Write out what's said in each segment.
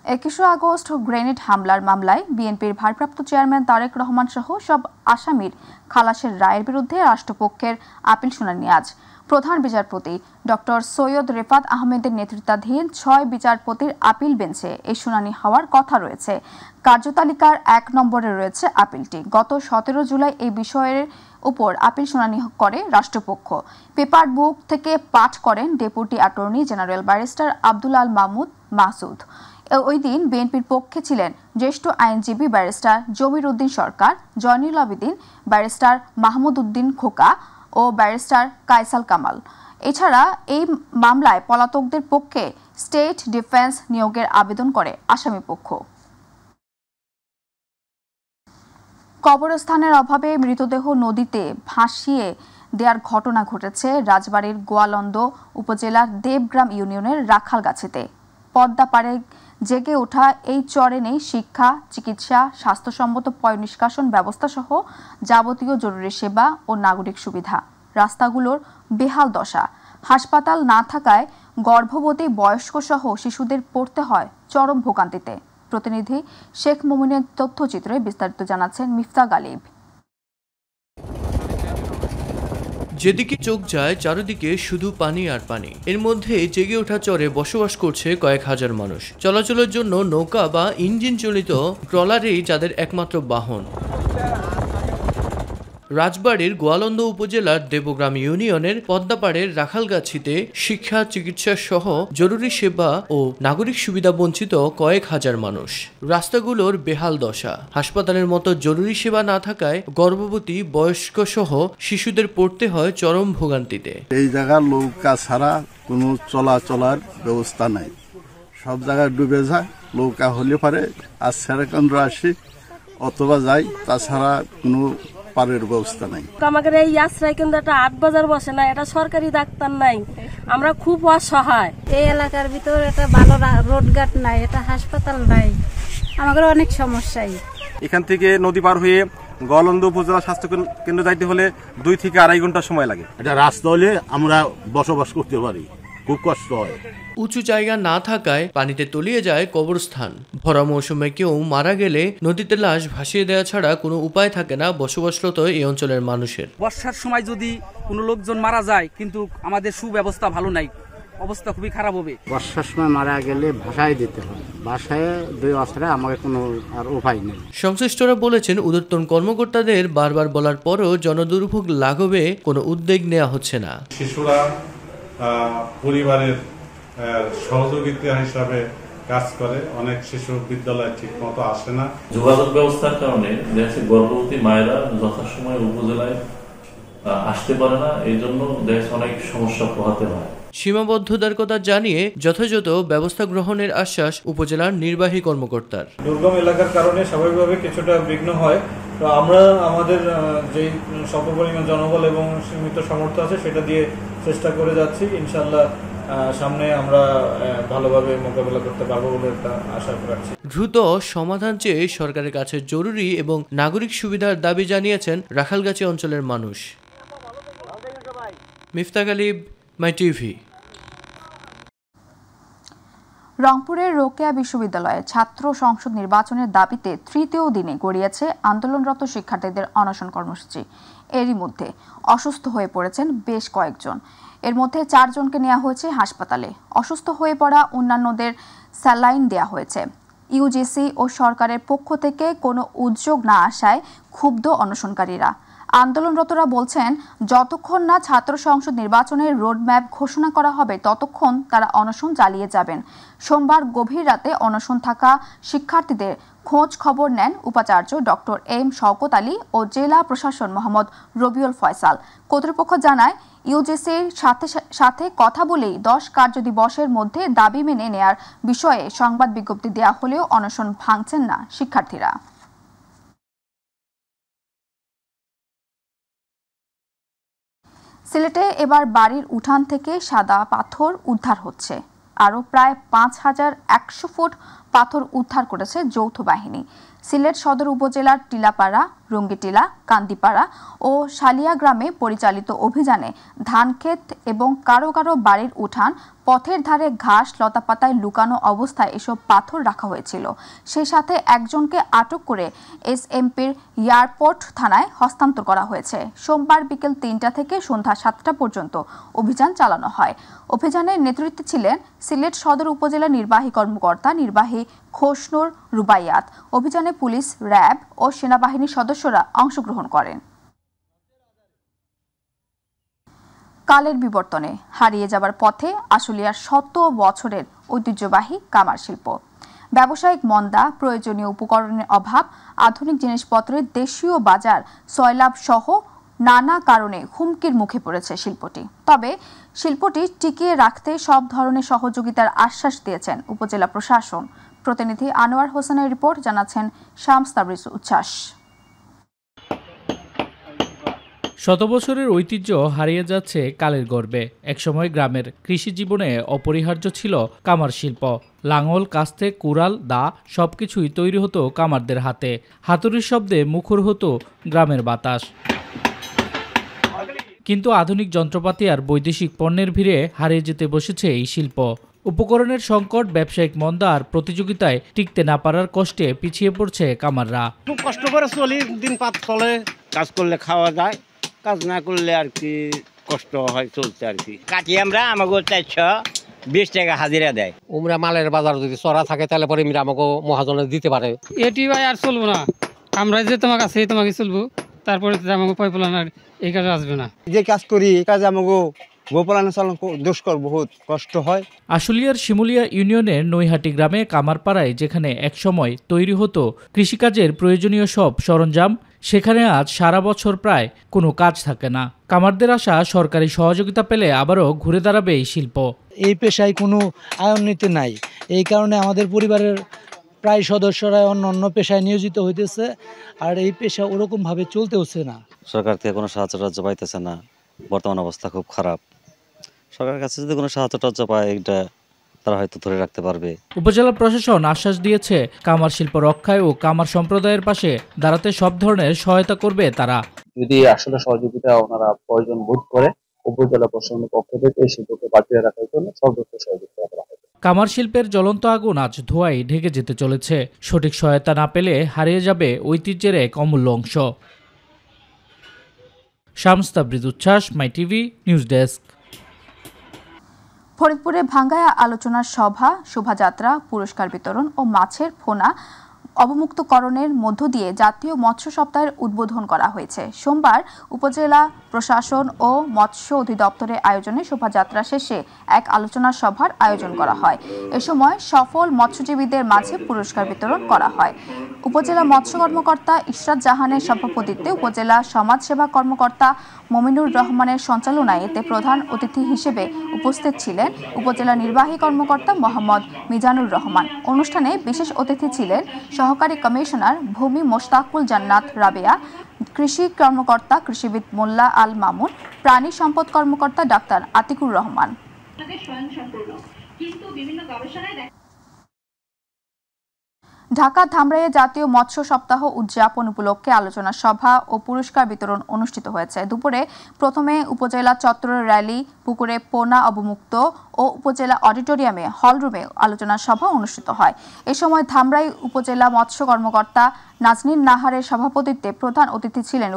21 August grenade হামলার মামলায় বিএনপির ভারপ্রাপ্ত চেয়ারম্যান তারেক রহমান সহ সব আসামির খালাসের রায়ের বিরুদ্ধে রাষ্ট্রপক্ষের আপিল শুনানি আজ। প্রধান বিচারপতি ডক্টর সৈয়দ রেফাত আহমেদের নেতৃত্বাধীন 6 বিচারপতির আপিল বেঞ্চে এই শুনানি হওয়ার কথা রয়েছে। কার্যতালিকার 1 নম্বরে রয়েছে আপিলটি। গত 17 জুলাই এই বিষয়ের উপর আপিল শুনানি করে রাষ্ট্রপক্ষ। পেপার বুক থেকে পাঠ করেন deputy attorney general barrister Abdul Al Mahmud Masud. ওই দিন বিএনপির পক্ষে ছিলেন জ্যেষ্ঠ আইনজীবী ব্যারিস্টার জমির উদ্দিন সরকার, জয়নুল আবেদিন, ব্যারিস্টার মাহমুদ উদ্দিন খোকা ও ব্যারিস্টার কায়সাল কামাল। এছাড়া এই মামলায় পলাতকদের পক্ষে স্টেট ডিফেন্স নিয়োগের আবেদন করে আসামিপক্ষ। কবরস্থানের অভাবে মৃতদেহ নদীতে ভাসিয়ে দেওয়ার ঘটনা ঘটেছে রাজবাড়ীর গোয়ালন্দ উপজেলার দেবগ্রাম ইউনিয়নের রাখালগাছিতে। পদ্মা পাড়ে জেগে ওঠা এই চরে নেই শিক্ষা, চিকিৎসা, স্বাস্থ্যসম্মত পয়ঃনিষ্কাশন ব্যবস্থা সহ যাবতীয় জরুরি সেবা ও নাগরিক সুবিধা। রাস্তাগুলোর বেহাল দশা। হাসপাতাল না থাকায় গর্ভবতী, বয়স্ক সহ শিশুদের পড়তে হয় চরম ভোগান্তিতে। প্রতিনিধি শেখ মুমিনের তথ্যচিত্রে বিস্তারিত জানাচ্ছেন মিফতা গালিব। যেদিকে চোখ যায় চারিদিকে শুধু পানি আর পানি। এর মধ্যে জেগে ওঠা চরে বসবাস করছে কয়েক হাজার মানুষ। চলাচলের জন্য নৌকা বা ইঞ্জিন চালিত ট্রলারেই যাদের একমাত্র বাহন। রাজবাড়ীর গোয়ালন্দ উপজেলার দেবগ্রাম ইউনিয়নের পদ্মাপাড়ের রাখালগাছিতে শিক্ষা, চিকিৎসা সহ জরুরি সেবা ও নাগরিক সুবিধা বঞ্চিত কয়েক হাজার মানুষ। রাস্তাগুলোর বেহাল দশা। হাসপাতালের মতো জরুরি সেবা না থাকায় গর্ভবতী, বয়স্ক সহ শিশুদের পড়তে হয় চরম ভোগান্তিতে। এই জায়গার নৌকা ছাড়া কোনো চলাচলার ব্যবস্থা নাই। সব জায়গায় ডুবে যায়। নৌকা হলে পারে আর সেরাকেন্দ্র আসি অথবা যাই, তাছাড়া কোনো পারের ব্যবস্থা নাই। আমাদের এই আশ্রয় কেন্দ্রটা 8 বাজার বসে না, এটা সরকারি ডাক্তার নাই, আমরা খুব অসহায়। এই এলাকার ভিতর একটা ভালো রোডঘাট নাই, এটা হাসপাতাল নাই, আমাদের অনেক সমস্যাই। এখান থেকে নদী পার হয়ে গোয়ালন্দ উপজেলা স্বাস্থ্য কেন্দ্র যাইতে হলে 2 থেকে 2.5 ঘন্টা সময় লাগে। এটা রাস্তা হলে আমরা বসবাস করতে পারি, খুব কষ্ট হয়। উঁচু জায়গা না থাকায় পানিতে তলিয়ে যায় কবরস্থান। ভরা মৌসুমে কেউ মারা গেলে নদীতে লাশ ভাসিয়ে দেওয়া ছাড়া কোনো উপায় থাকে না বসবাসরত এই অঞ্চলের মানুষের। বর্ষার সময় যদি কোনো লোকজন মারা যায়, কিন্তু আমাদের সুব্যবস্থা ভালো নাই, অবস্থা খুবই খারাপ হবে। বর্ষার সময় মারা গেলে ভাসায় দিতে হয়, ভাসায় 2 অস্ত্রায় আমাদের কোনো আর উপায় নেই। সংশ্লিষ্টরা বলেছেন, ঊর্ধ্বতন কর্মকর্তাদের বারবার বলার পরও জনদুর্ভোগ লাঘবে কোনো উদ্যোগ নেওয়া হচ্ছে না। শিশুরা পরিবারের সহযোগিতা হিসাবে কাজ করে। অনেক শিশু বিদ্যালয়ে ঠিক মতো আসে না। যোগাযোগ ব্যবস্থার কারণে গর্ভবতী মায়েরা যথাসময়ে উপজেলায় আসতে পারে না, এই জন্য দেশ অনেক সমস্যা পোহাতে হয়। সীমাবদ্ধতার কথা জানিয়ে যথাযথ ব্যবস্থা গ্রহণের আশ্বাস উপজেলার নির্বাহী কর্মকর্তার। দুর্গম এলাকার কারণে স্বাভাবিকভাবে কিছুটা বিঘ্ন হয়। তো আমরা আমাদের যে স্বল্প পরিমাণ জনবল এবং সীমিত সামর্থ্য আছে সেটা দিয়ে চেষ্টা করে যাচ্ছি। ইনশাআল্লাহ সামনে আমরা ভালোভাবে মোকাবেলা করতে পারবো বলে একটা আশা রাখছি। দ্রুত সমাধান চেয়ে সরকারের কাছে জরুরি এবং নাগরিক সুবিধার দাবি জানিয়েছেন রাখালগাছি অঞ্চলের মানুষ। মিফতা গালিব, মাই টিভি। রংপুরের রোকেয়া বিশ্ববিদ্যালয়ে ছাত্র সংসদ নির্বাচনের দাবিতে তৃতীয় দিনে গড়িয়েছে আন্দোলনরত শিক্ষার্থীদের অনশন কর্মসূচি। এরই মধ্যে অসুস্থ হয়ে পড়েছেন বেশ কয়েকজন। এর মধ্যে 4 জনকে নেওয়া হয়েছে হাসপাতালে। অসুস্থ হয়ে পড়া অন্যান্যদের স্যালাইন দেওয়া হয়েছে। ইউজিসি ও সরকারের পক্ষ থেকে কোনো উদ্যোগ না আসায় ক্ষুব্ধ অনশনকারীরা। আন্দোলনরতরা বলছেন, যতক্ষণ না ছাত্র সংসদ নির্বাচনের রোডম্যাপ ঘোষণা করা হবে ততক্ষণ তারা অনশন চালিয়ে যাবেন। সোমবার গভীর রাতে অনশন থাকা শিক্ষার্থীদের খোঁজ খবর নেন উপাচার্য ডক্টর এম শওকত আলী ও জেলা প্রশাসন মোহাম্মদ রবিউল ফয়সাল। কর্তৃপক্ষ জানায়, ইউজিসির সাথে কথা বলেই 10 কার্যদিবসের মধ্যে দাবি মেনে নেয়ার বিষয়ে সংবাদ বিজ্ঞপ্তি দেওয়া হলেও অনশন ভাঙছেন না শিক্ষার্থীরা। সিলেটে এবার বাড়ির উঠান থেকে সাদা পাথর উদ্ধার হচ্ছে। আরও প্রায় 5100 ফুট পাথর উদ্ধার করেছে যৌথ বাহিনী। সিলেট সদর উপজেলার টিলাপাড়া, রঙ্গিটিলা, কান্দিপাড়া ও শালিয়া গ্রামে পরিচালিত অভিযানে ধানক্ষেত এবং কারো কারো বাড়ির উঠান, পথের ধারে ঘাস লতাপাতায় লুকানো অবস্থায় এসব পাথর রাখা হয়েছিল। সেই সাথে একজনকে আটক করে এসএমপির এয়ারপোর্ট থানায় হস্তান্তর করা হয়েছে। সোমবার বিকেল ৩টা থেকে সন্ধ্যা ৭টা পর্যন্ত অভিযান চালানো হয়। অভিযানের নেতৃত্বে ছিলেন সিলেট সদর উপজেলা নির্বাহী কর্মকর্তা নির্বাহী খোসনুর রুবাইয়াত। অভিযানে পুলিশ, র্যাব ও সেনাবাহিনীর সদস্যরা অংশগ্রহণ করেন। কালের বিবর্তনে হারিয়ে যাবার পথে আশুলিয়ার শত বছরের ঐতিহ্যবাহী কামার শিল্প। ব্যবসায়িক মন্দা, প্রয়োজনীয় উপকরণের অভাব, আধুনিক জিনিসপত্রের দেশীয় বাজার সয়লাভ সহ নানা কারণে হুমকির মুখে পড়েছে শিল্পটি। তবে শিল্পটি টিকিয়ে রাখতে সব ধরনের সহযোগিতার আশ্বাস দিয়েছেন উপজেলা প্রশাসন। প্রতিনিধি আনোয়ার হোসেনের রিপোর্ট, জানাচ্ছেন শামস তাবরিজ উচ্ছ্বাস। শত বছরের ঐতিহ্য হারিয়ে যাচ্ছে কালের গর্বে। একসময় গ্রামের কৃষি জীবনে অপরিহার্য ছিল কামার শিল্প। লাঙল, কাস্তে, কুড়াল, দা সবকিছুই তৈরি হতো কামারদের হাতে। হাতুড়ির শব্দে মুখর হতো গ্রামের বাতাস। কিন্তু আধুনিক যন্ত্রপাতি আর বৈদেশিক পণ্যের ভিড়ে হারিয়ে যেতে বসেছে এই শিল্প। উপকরণের সংকট, ব্যবসায়িক মন্দা আর প্রতিযোগিতায় টিকতে না পারার কষ্টে পিছিয়ে পড়ছে কামাররা। খুব কষ্ট করে চলি, দিন পাত চলে। কাজ করলে খাওয়া যায়, কাজ না করলে আর কি কষ্ট হয় চলতে আর কি। কাটি আমরা আমাকে 420 টাকা হাজিরা দেয়। উমরা মালের বাজার যদি চড়া থাকে তাহলে পরে আমাকে মহাজনে দিতে পারে। এটি ভাই আর চলবো না, আমরা যে তোমাকে আছে তোমাকে চলবো, তারপরে আমাকে পাইপলাইন আর এই কাজে আসবে না। যে কাজ করি এই কাজে আমাকে গোপালন চালন দুষ্কর বহুত কষ্ট হয়। আশুলিয়ার শিমুলিয়া ইউনিয়নের নৈহাটি গ্রামে কামারপাড়ায় যেখানে একসময় তৈরি হতো কৃষিকাজের প্রয়োজনীয় সব সরঞ্জাম, সেখানে আজ সারা বছর প্রায় কোনো কাজ থাকে না। কামারদের আশা সরকারি সহযোগিতা পেলে আবারও ঘুরে দাঁড়াবে এই শিল্প। এই পেশায় কোনো আয়োন্বিত নাই, এই কারণে আমাদের পরিবারের প্রায় সদস্যরা অন্য পেশায় নিয়োজিত হইতেছে, আর এই পেশা ওরকমভাবে চলতেছে না। সরকার থেকে কোনো সাহায্য পাইতেছে না, বর্তমান অবস্থা খুব খারাপ। সরকারের কাছে যদি কোনো সাহায্য পায় এটা তারা হয়তো ধরে রাখতে পারবে। উপজেলা প্রশাসন আশ্বাস দিয়েছে কামার শিল্প রক্ষায় ও কামার সম্প্রদায়ের পাশে দাঁড়াতে সব ধরনের সহায়তা করবে তারা। যদি আসলে সহযোগিতা ওনারা প্রয়োজন বোধ করে উপজেলা প্রশাসনের পক্ষ থেকে এই শিল্পকে বাঁচিয়ে রাখার জন্য সব ধরনের সহযোগিতা করা হবে। কামার শিল্পের জ্বলন্ত আগুন আজ ধোঁয়ায় ঢেকে যেতে চলেছে। সঠিক সহায়তা না পেলে হারিয়ে যাবে ঐতিহ্যের এক অমূল্য অংশ। শামস তাবরিজ উচ্ছ্বাস, মাই টিভি নিউজ ডেস্ক। ফরিদপুরে ভাঙ্গায়া আলোচনা সভা, শোভাযাত্রা, পুরস্কার বিতরণ ও মাছের ফোনা অবমুক্তকরণের মধ্য দিয়ে জাতীয় মৎস্য সপ্তাহের উদ্বোধন করা হয়েছে। সোমবার উপজেলা প্রশাসন ও মৎস্য অধিদপ্তরের আয়োজনে শোভাযাত্রা শেষে এক আলোচনা সভার আয়োজন করা হয়। এ সময় সফল মৎস্যজীবীদের মাঝে পুরস্কার বিতরণ করা হয়। উপজেলা মৎস্য কর্মকর্তা ইশরাত জাহানের সভাপতিত্বে উপজেলা সমাজসেবা কর্মকর্তা মমিনুর রহমানের সঞ্চালনায় এতে প্রধান অতিথি হিসেবে উপস্থিত ছিলেন উপজেলা নির্বাহী কর্মকর্তা মোহাম্মদ মিজানুর রহমান। অনুষ্ঠানে বিশেষ অতিথি ছিলেন সহকারী কমিশনার ভূমি মোশতাকুল জান্নাত রাবেয়া, কৃষি কর্মকর্তা কৃষিবিদ মোল্লা আল মামুন, প্রাণী সম্পদ কর্মকর্তা ডাক্তার আতিকুর রহমান। ঢাকা ধামরাইয়ে জাতীয় মৎস্য সপ্তাহ উদযাপন উপলক্ষে আলোচনা সভা ও পুরস্কার বিতরণ অনুষ্ঠিত হয়েছে। দুপুরে প্রথমে উপজেলা চত্বরের র্যালি, পুকুরে পোনা অবমুক্ত ও উপজেলা অডিটোরিয়ামে হলরুমে আলোচনা সভা অনুষ্ঠিত হয়। এ সময় ধামরাই উপজেলা মৎস্য কর্মকর্তা নাজনীন নাহারের সভাপতিত্বে প্রধান অতিথি ছিলেন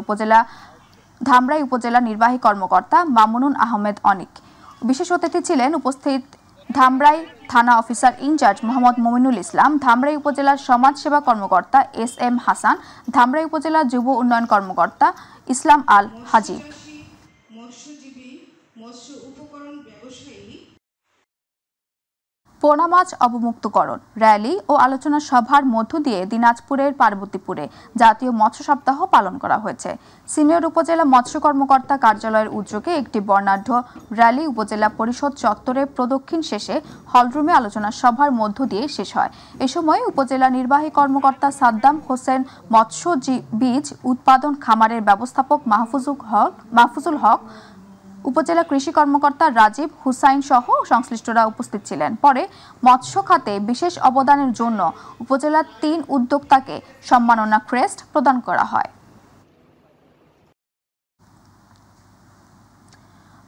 ধামরাই উপজেলা নির্বাহী কর্মকর্তা মামুনুন আহমেদ অনিক। বিশেষ অতিথি ছিলেন উপস্থিত ধামরাই থানা অফিসার ইনচার্জ মোহাম্মদ মমিনুল ইসলাম, ধামরাই উপজেলার সমাজসেবা কর্মকর্তা এস.এম. হাসান, ধামরাই উপজেলা যুব উন্নয়ন কর্মকর্তা ইসলাম আল হাজিব। পোনা মাছ অবমুক্তকরণ র্যালি ও আলোচনা সভার মধ্য দিয়ে দিনাজপুরের পার্বতীপুরে জাতীয় মৎস্য সপ্তাহ পালন করা হয়েছে। সিনিয়র উপজেলা মৎস্য কর্মকর্তা কার্যালয়ের উদ্যোগে একটি বর্ণাঢ্য র্যালি উপজেলা পরিষদ চত্বরে প্রদক্ষিণ শেষে হলরুমে আলোচনা সভার মধ্য দিয়ে শেষ হয়। এ সময় উপজেলা নির্বাহী কর্মকর্তা সাদ্দাম হোসেন, মৎস্য বীজ উৎপাদন খামারের ব্যবস্থাপক মাহফুজুল হক, উপজেলা কৃষি কর্মকর্তা রাজীব হুসাইন সহ সংশ্লিষ্টরা উপস্থিত ছিলেন। পরে মৎস্য খাতে বিশেষ অবদানের জন্য উপজেলার 3 উদ্যোক্তাকে সম্মাননা ক্রেস্ট প্রদান করা হয়।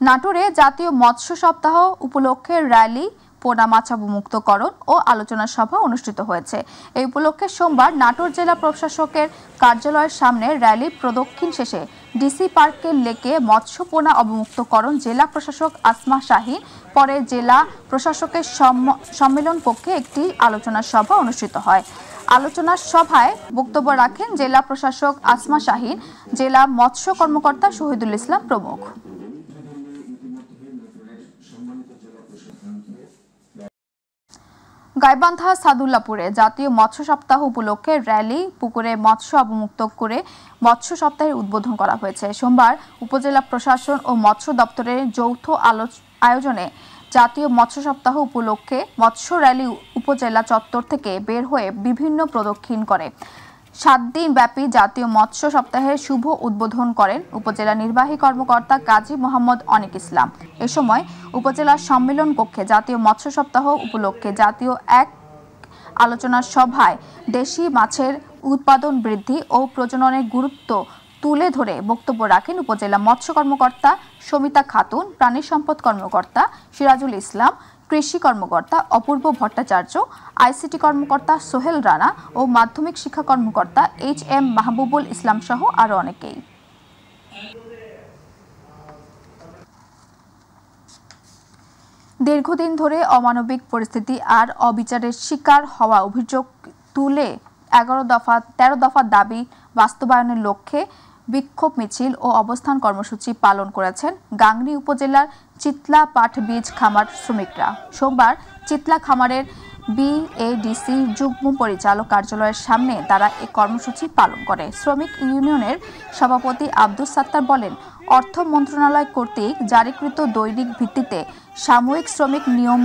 নাটোরে জাতীয় মৎস্য সপ্তাহ উপলক্ষে র্যালি, পোনা মাছ অবমুক্তকরণ ও আলোচনা সভা অনুষ্ঠিত হয়েছে। এই উপলক্ষে সোমবার নাটোর জেলা প্রশাসকের কার্যালয়ের সামনে র্যালি প্রদক্ষিণ শেষে ডিসি পার্কের লেকে মৎস্য পোনা অবমুক্তকরণ জেলা প্রশাসক আসমা শাহীন, পরে জেলা প্রশাসকের সম্মেলন কক্ষে একটি আলোচনা সভা অনুষ্ঠিত হয়। আলোচনা সভায় বক্তব্য রাখেন জেলা প্রশাসক আসমা শাহীন, জেলা মৎস্য কর্মকর্তা শহীদুল ইসলাম প্রমুখ। গাইবান্ধা সাদুল্লাপুরে জাতীয় মৎস্য সপ্তাহ উপলক্ষে র্যালি, পুকুরে মৎস্য অবমুক্ত করে মৎস্য সপ্তাহের উদ্বোধন করা হয়েছে। সোমবার উপজেলা প্রশাসন ও মৎস্য দপ্তরের যৌথ আয়োজনে জাতীয় মৎস্য সপ্তাহ উপলক্ষে মৎস্য র্যালি উপজেলা চত্বর থেকে বের হয়ে বিভিন্ন প্রদক্ষিণ করে 7 দিন ব্যাপী জাতীয় মৎস্য সপ্তাহের শুভ উদ্বোধন করেন উপজেলা নির্বাহী কর্মকর্তা কাজী মোহাম্মদ অনিক ইসলাম। এ সময় উপজেলা সম্মেলন কক্ষে জাতীয় মৎস্য সপ্তাহ উপলক্ষে জাতীয় এক আলোচনা সভায় দেশি মাছের উৎপাদন বৃদ্ধি ও প্রজননের গুরুত্ব তুলে ধরে বক্তব্য রাখেন উপজেলা মৎস্য কর্মকর্তা সমিতা খাতুন, প্রাণী সম্পদ কর্মকর্তা সিরাজুল ইসলাম, কৃষি কর্মকর্তা অপূর্ব ভট্টাচার্য, আইসিটি কর্মকর্তা সোহেল রানা ও মাধ্যমিক শিক্ষা কর্মকর্তা HM মাহবুবুল ইসলাম সহ আরো অনেকেই। দীর্ঘদিন ধরে অমানবিক পরিস্থিতি আর অবিচারের শিকার হওয়া অভিযোগ তুলে 13 দফা দাবি বাস্তবায়নের লক্ষ্যে বিক্ষোভ মিছিল ও অবস্থান কর্মসূচি পালন করেছেন গাংনী উপজেলার চিতলা পাট বীজ খামার শ্রমিকরা। সোমবার চিতলা খামারের BADC যুগ্ম পরিচালক কার্যালয়ের সামনে তারা এই কর্মসূচি পালন করে। শ্রমিক ইউনিয়নের সভাপতি আব্দুস সাত্তার বলেন, অর্থ মন্ত্রণালয় কর্তৃক জারিকৃত দৈনিক ভিত্তিতে সাময়িক শ্রমিক নিয়ম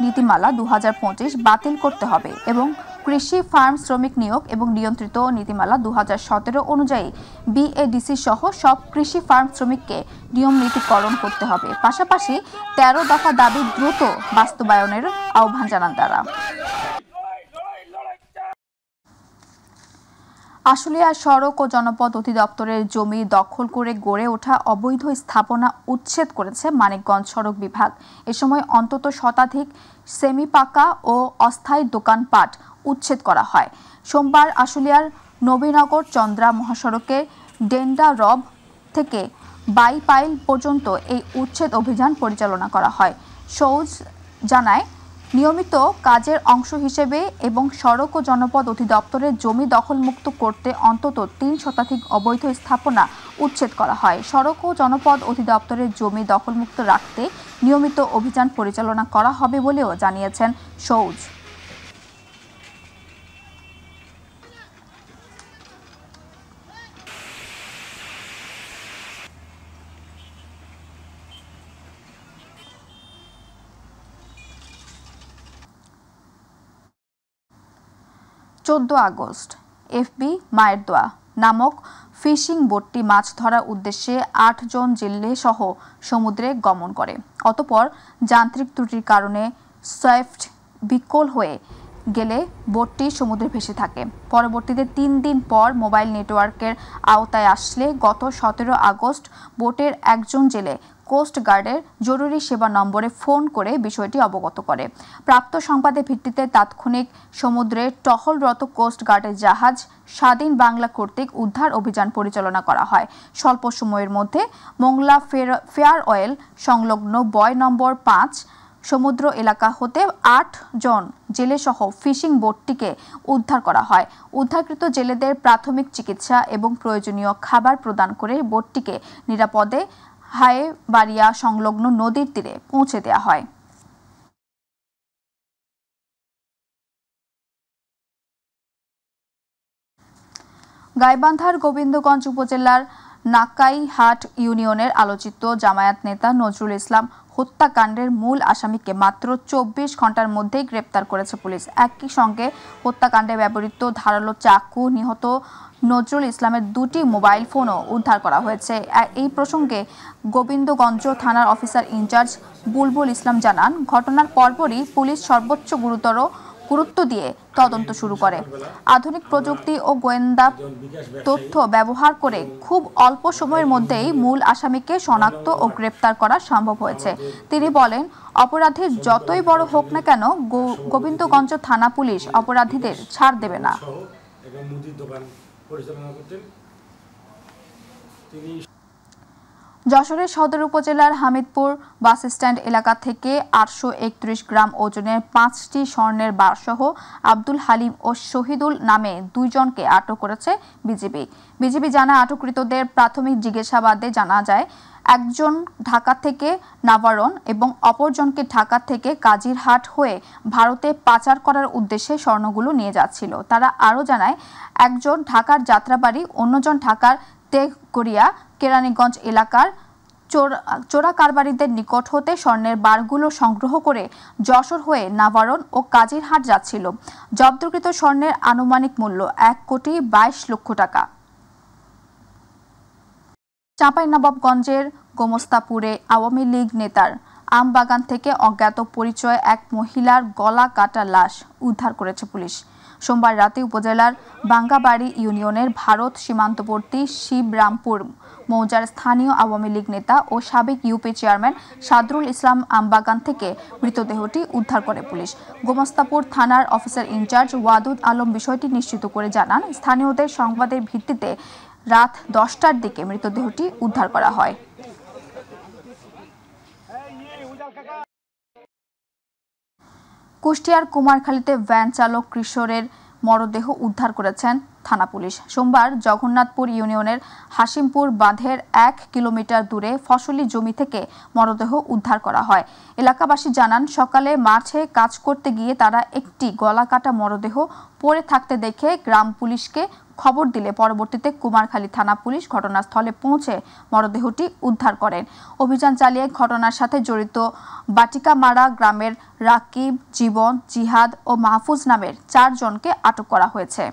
নীতিমালা 2025 বাতিল করতে হবে এবং কৃষি ফার্ম শ্রমিক নিয়োগ এবং নিয়ন্ত্রিত নীতিমালা 2017 অনুযায়ী BADC সহ সব কৃষি ফার্ম শ্রমিককে নিয়ম নীতিকরণ করতে হবে। পাশাপাশি 13 দফা দাবি দ্রুত বাস্তবায়নের আহ্বান জানান তারা। আশুলিয়া সড়ক ও জনপদ অধিদপ্তরের জমি দখল করে গড়ে ওঠা অবৈধ স্থাপনা উচ্ছেদ করেছে মানিকগঞ্জ সড়ক বিভাগ। এ সময় অন্তত শতাধিক সেমি পাকা ও অস্থায়ী দোকানপাট উচ্ছেদ করা হয়। সোমবার আশুলিয়ার নবীনগর চন্দ্রা মহাসড়কের ডেন্ডা রব থেকে বাইপাইল পর্যন্ত এই উচ্ছেদ অভিযান পরিচালনা করা হয়। সৌজ জানায়, নিয়মিত কাজের অংশ হিসেবে এবং সড়ক ও জনপদ অধিদপ্তরের জমি দখলমুক্ত করতে অন্তত 3 শতাধিক অবৈধ স্থাপনা উচ্ছেদ করা হয়। সড়ক ও জনপদ অধিদপ্তরের জমি দখলমুক্ত রাখতে নিয়মিত অভিযান পরিচালনা করা হবে বলেও জানিয়েছেন সৌজ। আগস্ট FB মায়ের দোয়া নামক ফিশিং বোটটি মাছ ধরার উদ্দেশ্যে 8 জন জেলে সহ সমুদ্রে গমন করে। অতঃপর যান্ত্রিক ত্রুটির কারণে সুইফট বিকল হয়ে গেলে বোটটি সমুদ্রে ভেসে থাকে। পরবর্তীতে 3 দিন পর মোবাইল নেটওয়ার্কের আওতায় আসলে গত 17 আগস্ট বোটের একজন জেলে কোস্ট গার্ডের জরুরি সেবা নম্বরে ফোন করে বিষয়টি অবগত করে। প্রাপ্ত সংবাদের ভিত্তিতে তাৎক্ষণিক সমুদ্রে টহলরত কোস্ট গার্ডের জাহাজ স্বাধীন বাংলা কর্তৃক উদ্ধার অভিযান পরিচালনা করা হয়। স্বল্প সময়ের মধ্যে মোংলা ফেয়ার অয়েল সংলগ্ন বয় নম্বর 5 সমুদ্র এলাকা হতে 8 জন জেলেসহ ফিশিং বোটটিকে উদ্ধার করা হয়। উদ্ধারকৃত জেলেদের প্রাথমিক চিকিৎসা এবং প্রয়োজনীয় খাবার প্রদান করে বোটটিকে নিরাপদে হায়েবাড়িয়া সংলগ্ন নদীর তীরে পৌঁছে দেওয়া হয়। গাইবান্ধার গোবিন্দগঞ্জ উপজেলার নাকাইহাট ইউনিয়নের আলোচিত জামায়াত নেতা নজরুল ইসলাম হত্যাকাণ্ডের মূল আসামিকে মাত্র 24 ঘন্টার মধ্যেই গ্রেপ্তার করেছে পুলিশ। একই সঙ্গে হত্যাকাণ্ডে ব্যবহৃত ধারালো চাকু, নিহত নজরুল ইসলামের 2টি মোবাইল ফোনও উদ্ধার করা হয়েছে। এই প্রসঙ্গে গোবিন্দগঞ্জ থানার অফিসার ইনচার্জ বুলবুল ইসলাম জানান, ঘটনার পরপরই পুলিশ সর্বোচ্চ গুরুত্ব দিয়ে তদন্ত শুরু করে। আধুনিক প্রযুক্তি ও গোয়েন্দা তথ্য ব্যবহার করে খুব অল্প সময়ের মধ্যেই মূল আসামিকে শনাক্ত ও গ্রেপ্তার করা সম্ভব হয়েছে। তিনি বলেন, অপরাধী যতই বড় হোক না কেন গোবিন্দগঞ্জ থানা পুলিশ অপরাধীদের ছাড় দেবে না। যশোরের সদর উপজেলার হামিদপুর বাস স্ট্যান্ড এলাকা থেকে 831 গ্রাম ওজনের 5টি স্বর্ণের বারসহ আব্দুল হালিম ও শহীদুল নামে 2 জনকে আটক করেছে বিজিবি জানায়, আটককৃতদের প্রাথমিক জিজ্ঞাসাবাদে জানা যায় একজন ঢাকা থেকে নাভারন এবং অপরজনকে ঢাকা থেকে কাজিরহাট হয়ে ভারতে পাচার করার উদ্দেশ্যে স্বর্ণগুলো নিয়ে যাচ্ছিল। তারা আরও জানায়, একজন ঢাকার যাত্রাবাড়ি, অন্যজন ঢাকার তেঘগড়িয়া কেরানীগঞ্জ এলাকার চোরা কারবারিদের নিকট হতে স্বর্ণের বারগুলো সংগ্রহ করে যশোর হয়ে নাভারন ও কাজিরহাট যাচ্ছিল। জব্দকৃত স্বর্ণের আনুমানিক মূল্য 1,22,00,000 টাকা। চাঁপাইনবাবগঞ্জের গোমস্তাপুরে আওয়ামী লীগ নেতার আমবাগান থেকে অজ্ঞাত পরিচয় এক মহিলার গলা কাটা লাশ উদ্ধার করেছে পুলিশ। সোমবার রাতে উপজেলার বাঙ্গাবাড়ি ইউনিয়নের ভারত সীমান্তবর্তী শিবরামপুর মৌজার স্থানীয় আওয়ামী লীগ নেতা ও সাবেক ইউপি চেয়ারম্যান সাদরুল ইসলাম আমবাগান থেকে মৃতদেহটি উদ্ধার করে পুলিশ। গোমস্তাপুর থানার অফিসার ইনচার্জ ওয়াদুদ আলম বিষয়টি নিশ্চিত করে জানান, স্থানীয়দের সংবাদের ভিত্তিতে রাত 10টার দিকে মৃতদেহটি উদ্ধার করা হয়। কুষ্টিয়ার কুমারখালীতে ভ্যান চালক কিশোরের মরদেহ উদ্ধার করেছেন থানা পুলিশ। সোমবার জগন্নাথপুর ইউনিয়নের হাসিমপুর বাঁধের 1 কিলোমিটার দূরে ফসলি জমি থেকে মরদেহ উদ্ধার করা হয়। এলাকাবাসী জানান, সকালে মাঠে কাজ করতে গিয়ে তারা একটি গলা কাটা মরদেহ পড়ে থাকতে দেখে গ্রাম পুলিশকে খবর দিলে পরবর্তীতে কুমারখালী থানা পুলিশ ঘটনাস্থলে পৌঁছে মরদেহটি উদ্ধার করেন। অভিযান চালিয়ে ঘটনার সাথে জড়িত বাটিকামারা গ্রামের রাকিব, জীবন, জিহাদ ও মাহফুজ নামের 4 জনকে আটক করা হয়েছে।